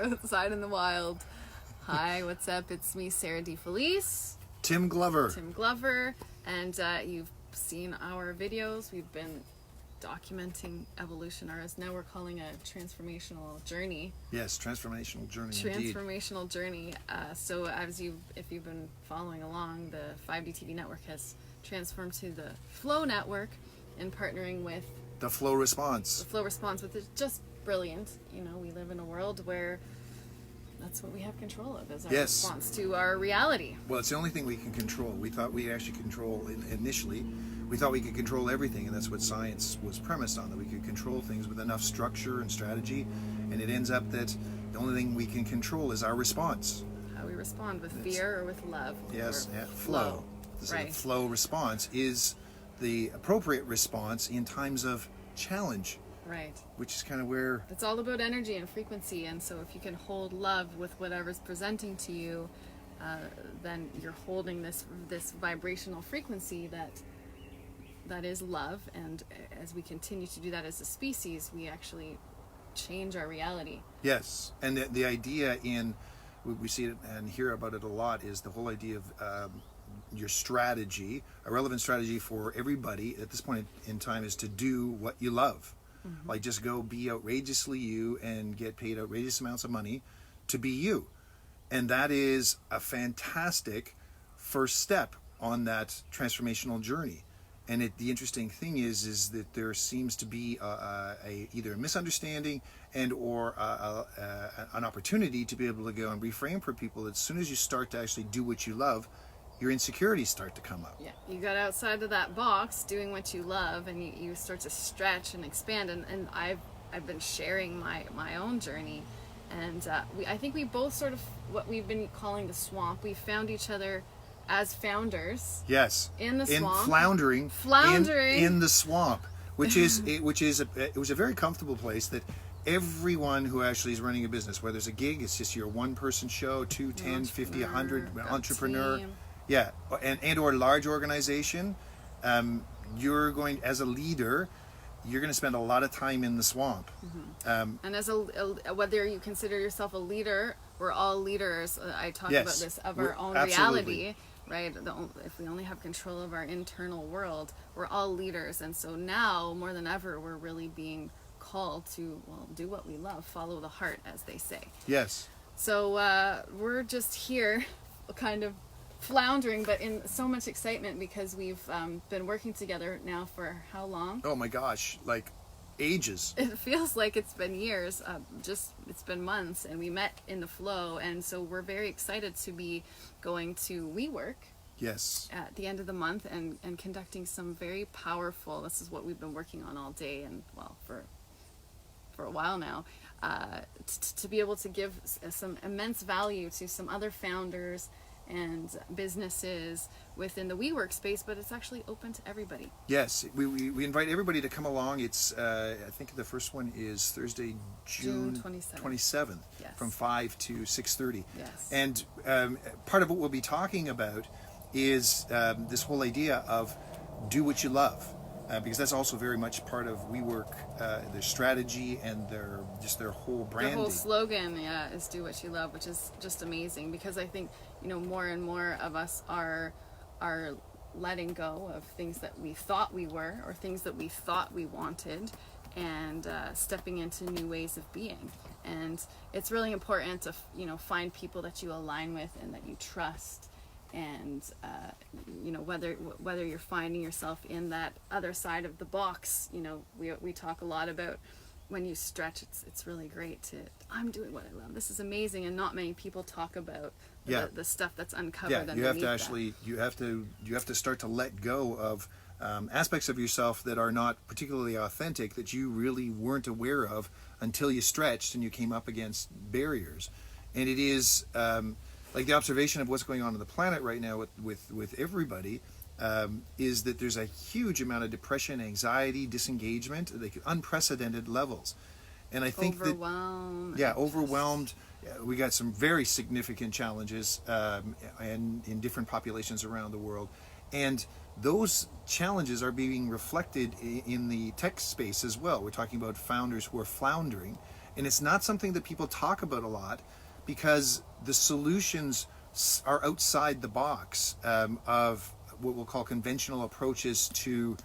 outside in the wild. Hi, what's up? It's me, Sara Felice. Tim Glover. And you've seen our videos. We've been documenting evolution, or as now we're calling a transformational journey. Yes, transformational journey. Transformational indeed. journey. So if you've been following along, the 5D TV network has transformed to the Flow network in partnering with the Flow Response. The Flow Response, which is just brilliant. You know, we live in a world where that's what we have control of, is our response to our reality. Well, it's the only thing we can control. We thought we actually control initially. We thought we could control everything, and that's what science was premised on, that we could control things with enough structure and strategy, and it ends up that the only thing we can control is our response. How we respond, with fear or with love. Yes, flow. So right. The flow response is the appropriate response in times of challenge. Right. Which is kind of where... It's all about energy and frequency, and so if you can hold love with whatever's presenting to you, then you're holding this vibrational frequency that is love, and as we continue to do that as a species, we actually change our reality. Yes, and the idea we see it and hear about it a lot, is the whole idea of your strategy, a relevant strategy for everybody at this point in time, is to do what you love. Mm-hmm. Like, just go be outrageously you and get paid outrageous amounts of money to be you. And that is a fantastic first step on that transformational journey. And the interesting thing is that there seems to be either a misunderstanding and or an opportunity to be able to go and reframe for people that as soon as you start to actually do what you love, your insecurities start to come up. Yeah, you got outside of that box doing what you love, and you start to stretch and expand. And I've been sharing my own journey, and I think we both sort of, what we've been calling the swamp. We found each other as founders. Yes. In the swamp. Floundering. In the swamp, which it was a very comfortable place that everyone who actually is running a business, whether it's a gig, it's just your one-person show, 2, 10, 50, 100, entrepreneur. Team. Yeah, and or large organization, you're going, as a leader, you're going to spend a lot of time in the swamp. Mm-hmm. And as whether you consider yourself a leader, we're all leaders. I talk about this, of our own reality, right? If we only have control of our internal world, we're all leaders. And so now, more than ever, we're really being called to, do what we love, follow the heart, as they say. Yes. So we're just here, kind of floundering, but in so much excitement, because we've been working together now for how long? Oh my gosh, like ages. It feels like it's been years. It's been months, and we met in the Flow, and so we're very excited to be going to WeWork. Yes. At the end of the month, and conducting some very powerful. This is what we've been working on all day, and for a while now, to be able to give some immense value to some other founders and businesses within the WeWork space, but it's actually open to everybody. Yes, we invite everybody to come along. It's I think the first one is Thursday, June 27th, yes. From 5 to 6:30. Yes. And part of what we'll be talking about is this whole idea of do what you love. Because that's also very much part of WeWork, their strategy and their whole branding. Their whole slogan, is "Do what you love," which is just amazing. Because I think more and more of us are letting go of things that we thought we were, or things that we thought we wanted, and stepping into new ways of being. And it's really important to find people that you align with and that you trust. And whether you're finding yourself in that other side of the box, we talk a lot about when you stretch, it's really great to, I'm doing what I love. This is amazing, and not many people talk about the stuff that's uncovered. Yeah, you have to start to let go of aspects of yourself that are not particularly authentic, that you really weren't aware of until you stretched and you came up against barriers. And it is like the observation of what's going on the planet right now with everybody, is that there's a huge amount of depression, anxiety, disengagement, like unprecedented levels. And I think overwhelmed. We got some very significant challenges in different populations around the world. And those challenges are being reflected in the tech space as well. We're talking about founders who are floundering. And it's not something that people talk about a lot because the solutions are outside the box of what we'll call conventional approaches to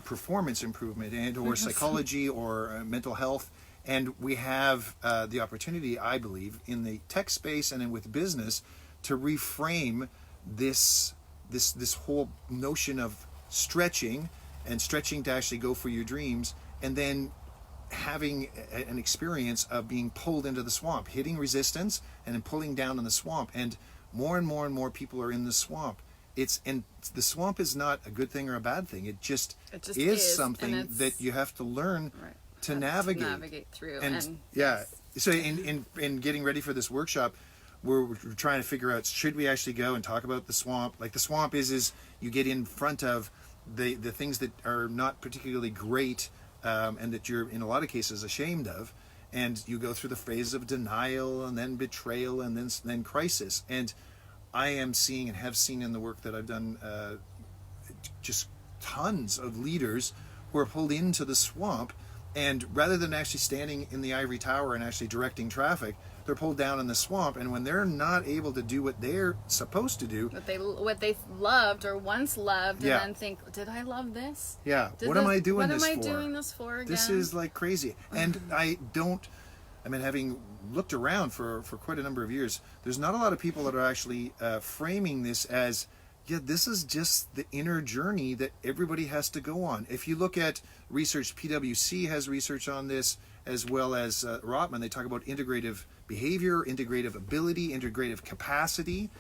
performance improvement and or psychology or mental health. And we have the opportunity, I believe, in the tech space and then with business to reframe this whole notion of stretching to actually go for your dreams, and then having an experience of being pulled into the swamp, hitting resistance and then pulling down in the swamp. And more people are in the swamp. And the swamp is not a good thing or a bad thing. It just is something that you have to learn to navigate through. And so in getting ready for this workshop, we're trying to figure out, should we actually go and talk about the swamp? Like the swamp is you get in front of the things that are not particularly great, and that you're in a lot of cases ashamed of, and you go through the phase of denial and then betrayal and then crisis. And I am seeing and have seen in the work that I've done just tons of leaders who are pulled into the swamp, and rather than actually standing in the ivory tower and actually directing traffic, they're pulled down in the swamp. And when they're not able to do what they're supposed to do, what they loved or once loved, and then think, did I love this? Yeah. What am I doing this for again? This is like crazy. And having looked around for quite a number of years, there's not a lot of people that are actually framing this as, this is just the inner journey that everybody has to go on. If you look at research, PwC has research on this, as well as Rotman. They talk about integrative behavior, integrative ability, integrative capacity.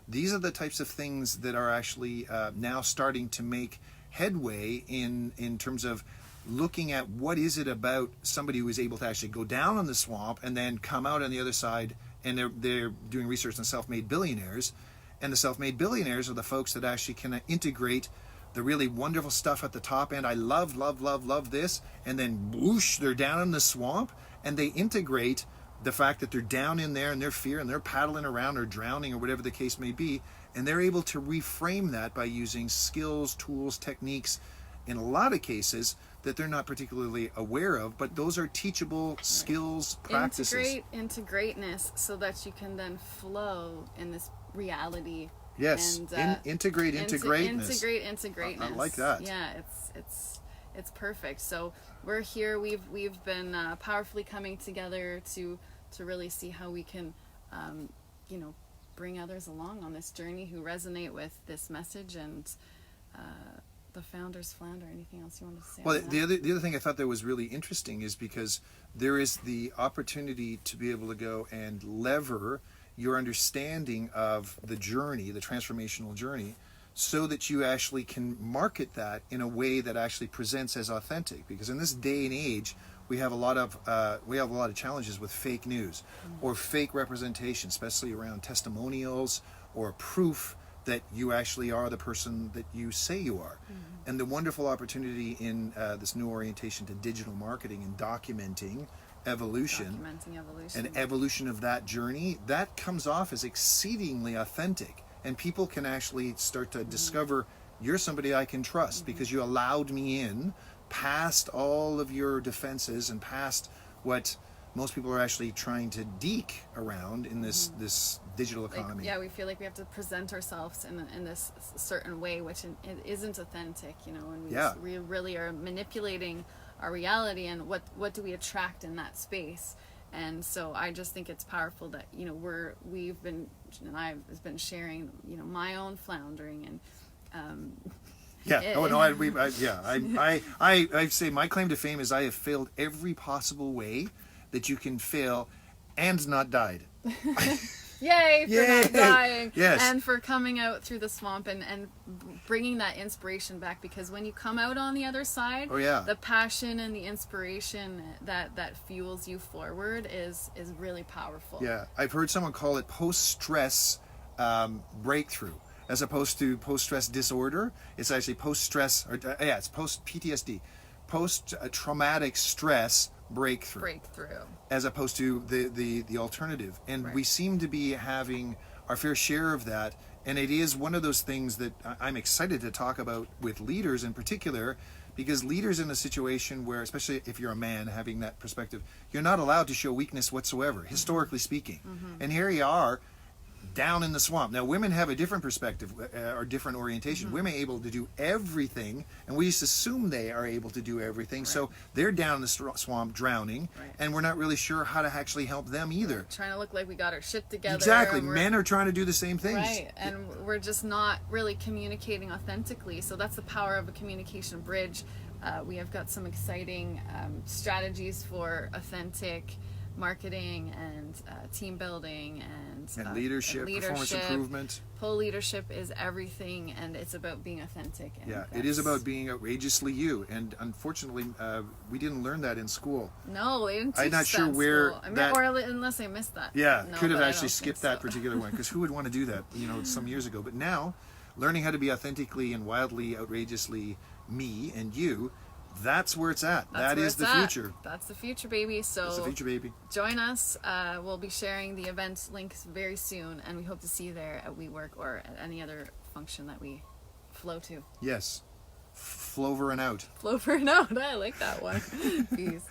These are the types of things that are actually now starting to make headway in terms of looking at what is it about somebody who is able to actually go down on the swamp and then come out on the other side. And they're doing research on self-made billionaires. And the self-made billionaires are the folks that actually can integrate the really wonderful stuff at the top end. I love this. And then whoosh, they're down in the swamp, and they integrate the fact that they're down in there and their fear and they're paddling around or drowning or whatever the case may be. And they're able to reframe that by using skills, tools, techniques, in a lot of cases that they're not particularly aware of, but those are teachable skills, practices. Integrate into greatness so that you can then flow in this reality. Yes, and, integrate into greatness. Integrate into greatness. I like that. Yeah, it's perfect. So we're here. We've been powerfully coming together to really see how we can, bring others along on this journey who resonate with this message and the founders flounder. Anything else you want to say? Well, the other thing I thought that was really interesting is because there is the opportunity to be able to go and lever your understanding of the journey, the transformational journey, so that you actually can market that in a way that actually presents as authentic. Because in this day and age, we have a lot of challenges with fake news or fake representation, especially around testimonials or proof that you actually are the person that you say you are. And the wonderful opportunity in this new orientation to digital marketing and documenting evolution and evolution of that journey, that comes off as exceedingly authentic. And people can actually start to discover, you're somebody I can trust because you allowed me in past all of your defenses and past what most people are actually trying to deke around in this digital economy. We feel like we have to present ourselves in this certain way, which it isn't authentic, and we really are manipulating our reality, and what do we attract in that space. And so I just think it's powerful that I've been sharing my own floundering and I say my claim to fame is I have failed every possible way that you can fail and not died. Yay for not dying. Yes. And for coming out through the swamp and bringing that inspiration back, because when you come out on the other side, the passion and the inspiration that fuels you forward is really powerful. Yeah, I've heard someone call it post-stress breakthrough. As opposed to post-stress disorder, it's actually post-stress, it's post-PTSD, post-traumatic stress breakthrough. As opposed to the alternative. And we seem to be having our fair share of that. And it is one of those things that I'm excited to talk about with leaders in particular, because leaders in a situation where, especially if you're a man having that perspective, you're not allowed to show weakness whatsoever, historically speaking. And here you are, down in the swamp. Now, women have a different perspective or different orientation. Women are able to do everything, and we just assume they are able to do everything. So they're down in the swamp drowning, and we're not really sure how to actually help them either. Trying to look like we got our shit together. Exactly. Men are trying to do the same things. Right, and we're just not really communicating authentically. So that's the power of a communication bridge. We have got some exciting strategies for authentic marketing and team building and leadership, performance improvement. Full leadership is everything, and it's about being authentic. And Yeah, it is about being outrageously you, and unfortunately, we didn't learn that in school. No, they didn't teach I'm not sure that in where school. that. Or unless I missed that. Yeah, No, could have but I actually don't skipped think that particular one, because who would want to do that? Some years ago. But now, learning how to be authentically and wildly, outrageously me and you. That's where it's at. That is the future. That's the future, baby. So That's the future, baby. Join us. We'll be sharing the event links very soon, and we hope to see you there at WeWork or at any other function that we flow to. Yes. Flover and out. Flow for an out. I like that one. Peace.